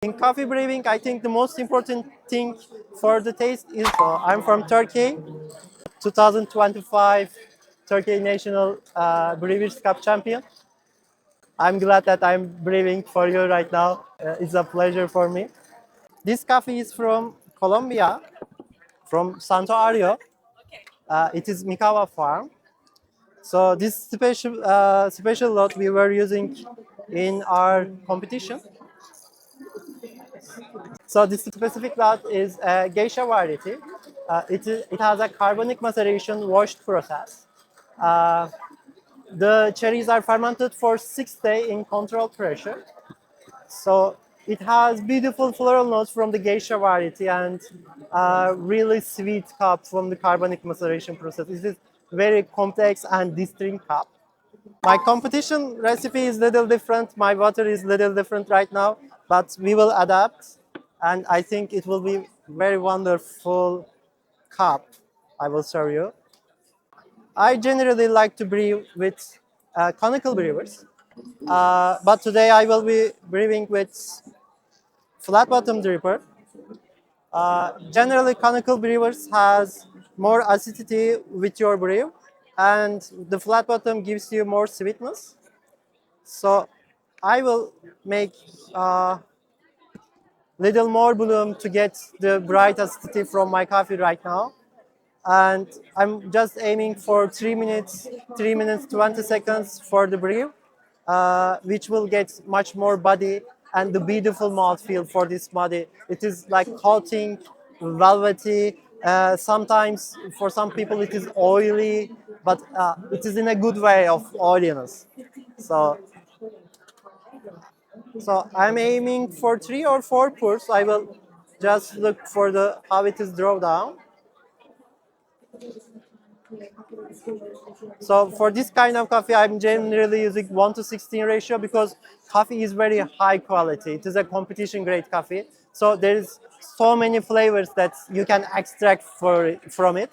In coffee brewing, I think the most important thing for the taste is I'm from Turkey, 2025 Turkey National Brewers Cup champion. I'm glad that I'm brewing for you right now. It's a pleasure for me. This coffee is from Colombia, from Santo Ario. It is Mikawa farm. So this special lot we were using in our competition. So this specific lot is a geisha variety. It has a carbonic maceration washed process. Uh, the cherries are fermented for 6 days in controlled pressure. So it has beautiful floral notes from the geisha variety and really sweet cup from the carbonic maceration process. This is very complex and distinct cup. My competition recipe is little different. My water is little different right now, but we will adapt, and I think it will be very wonderful cup I will serve you. I generally like to brew with conical brewers, but today I will be brewing with flat bottom dripper. Generally, conical brewers has more acidity with your brew, and the flat bottom gives you more sweetness. So I will make little more bloom to get the bright acidity from my coffee right now. And I'm just aiming for 3 minutes 20 seconds for the brew, which will get much more body and the beautiful mouthfeel for this body. It is like coating, velvety. Sometimes for some people it is oily, but it is in a good way of oiliness. So So I'm aiming for 3 or 4 pours. I will just look for the how it is draw down. So for this kind of coffee, I'm generally using 1:16 ratio because coffee is very high quality. It is a competition grade coffee. So there's so many flavors that you can extract from it.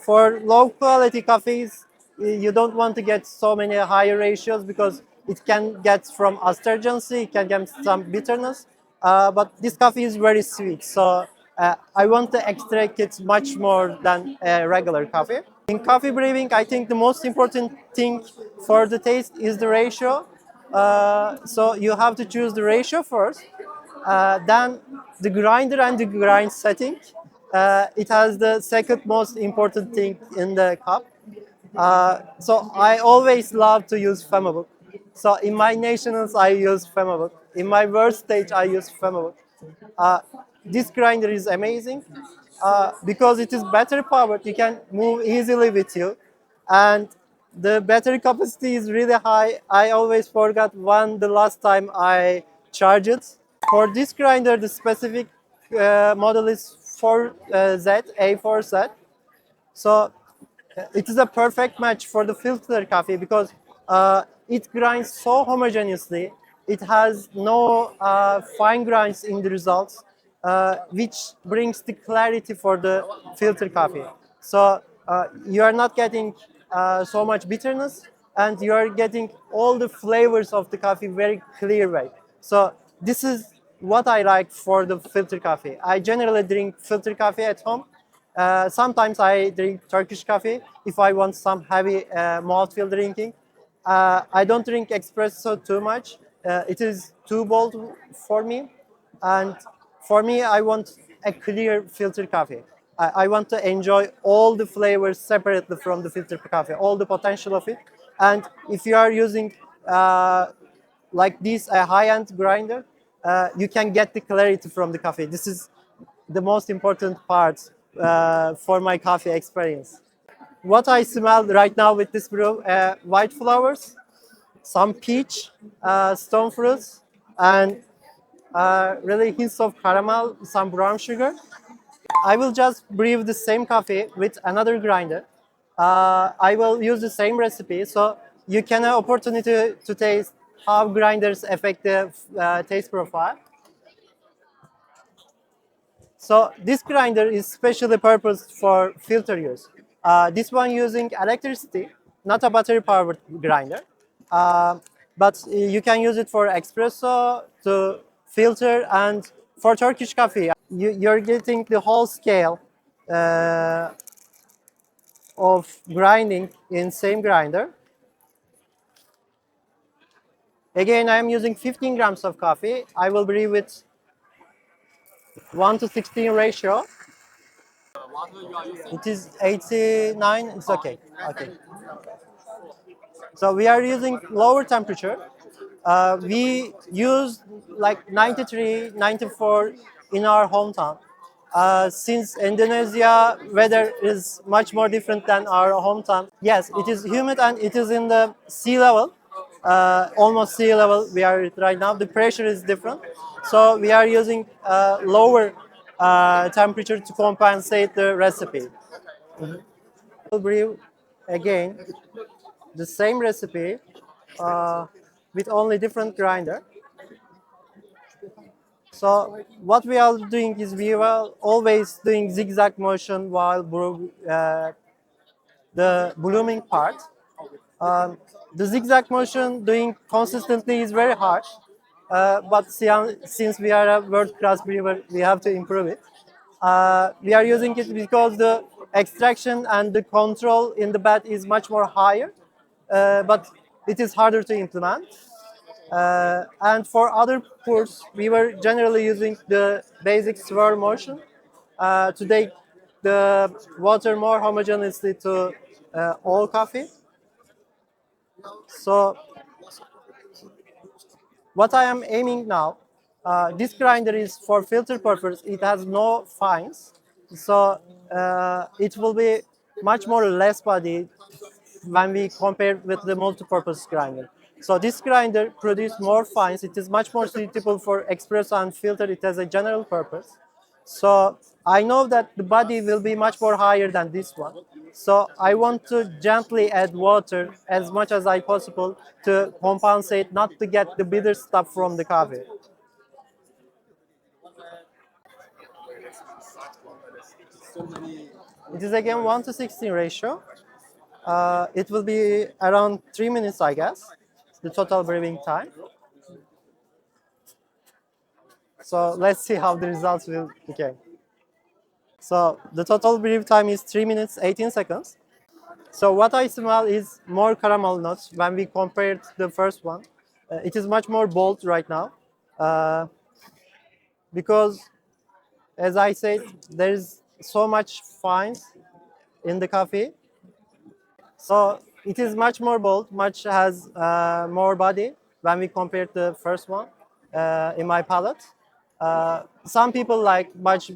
For low quality coffees, you don't want to get so many higher ratios because it can get from astringency, it can get some bitterness. But this coffee is very sweet, so I want to extract it much more than a regular coffee. In coffee brewing, I think the most important thing for the taste is the ratio. So you have to choose the ratio first. Then the grinder and the grind setting. It has the second most important thing in the cup. So I always love to use Femobook. So in my nationals, I use Femobook. In my worst stage, I use Femobook. Uh, this grinder is amazing because it is battery powered. You can move easily with you, and the battery capacity is really high. I always forgot when the last time I charged it. For this grinder, the specific model is 4Z, A4Z. So it is a perfect match for the filter coffee because it grinds so homogeneously. It has no fine grinds in the results, which brings the clarity for the filter coffee. So you are not getting so much bitterness, and you are getting all the flavors of the coffee very clear way. So this is what I like for the filter coffee. I generally drink filter coffee at home. Sometimes I drink Turkish coffee if I want some heavy mouthfeel drinking. I don't drink espresso too much. It is too bold for me. And for me, I want a clear filter coffee. I want to enjoy all the flavors separately from the filter coffee, all the potential of it. And if you are using like this, a high-end grinder, you can get the clarity from the coffee. This is the most important part for my coffee experience. What I smell right now with this brew, white flowers, some peach, stone fruits, and really hints of caramel, some brown sugar. I will just brew the same coffee with another grinder. I will use the same recipe, so you can have opportunity to taste how grinders affect the taste profile. So this grinder is specially purposed for filter use. This one using electricity, not a battery powered grinder. Uh, but you can use it for espresso, to filter, and for Turkish coffee, you're getting the whole scale of grinding in same grinder. Again, I am using 15 grams of coffee. I will brew with 1 to 16 ratio. It is 89, it's okay. Okay. So we are using lower temperature. We use like 93, 94 in our hometown. Since Indonesia weather is much more different than our hometown. Yes, it is humid and it is in the sea level, almost sea level we are right now. The pressure is different. So we are using lower temperature to compensate the recipe. We'll brew again the same recipe uh, with only different grinder. So what we are doing is we are always doing zigzag motion while the blooming part. Um, the zigzag motion doing consistently is very hard, but since we are a world-class brewer, we have to improve it. We are using it because the extraction and the control in the bat is much more higher, but it is harder to implement. And for other pours, we were generally using the basic swirl motion to take the water more homogeneously to all coffee. So what I am aiming now, this grinder is for filter purpose. It has no fines, so it will be much more less body when we compare with the multi-purpose grinder. So this grinder produces more fines. It is much more suitable for espresso and filter. It has a general purpose. So I know that the body will be much more higher than this one. So I want to gently add water as much as I possible to compensate, not to get the bitter stuff from the coffee. It is again 1 to 16 ratio. It will be around 3 minutes, I guess, the total brewing time. So let's see how the results will become. So the total brew time is 3 minutes 18 seconds. So what I smell is more caramel notes when we compare to the first one. It is much more bold right now uh, because, as I said, there is so much fines in the coffee. So it is much more bold, much has more body when we compare the first one in my palate. Some people like much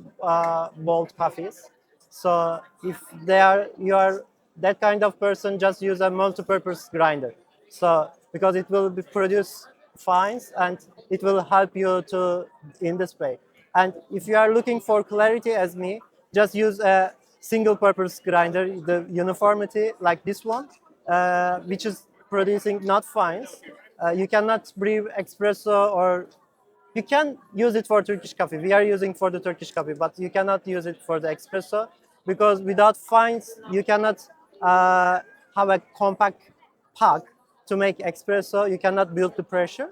bold coffees. So if you are that kind of person, just use a multi-purpose grinder. So because it will produce fines and it will help you to in this way. And if you are looking for clarity as me, just use a single purpose grinder, the uniformity like this one, which is producing not fines. You cannot brew espresso, or you can use it for Turkish coffee. We are using for the Turkish coffee, but you cannot use it for the espresso because without fines, you cannot have a compact pack to make espresso. You cannot build the pressure.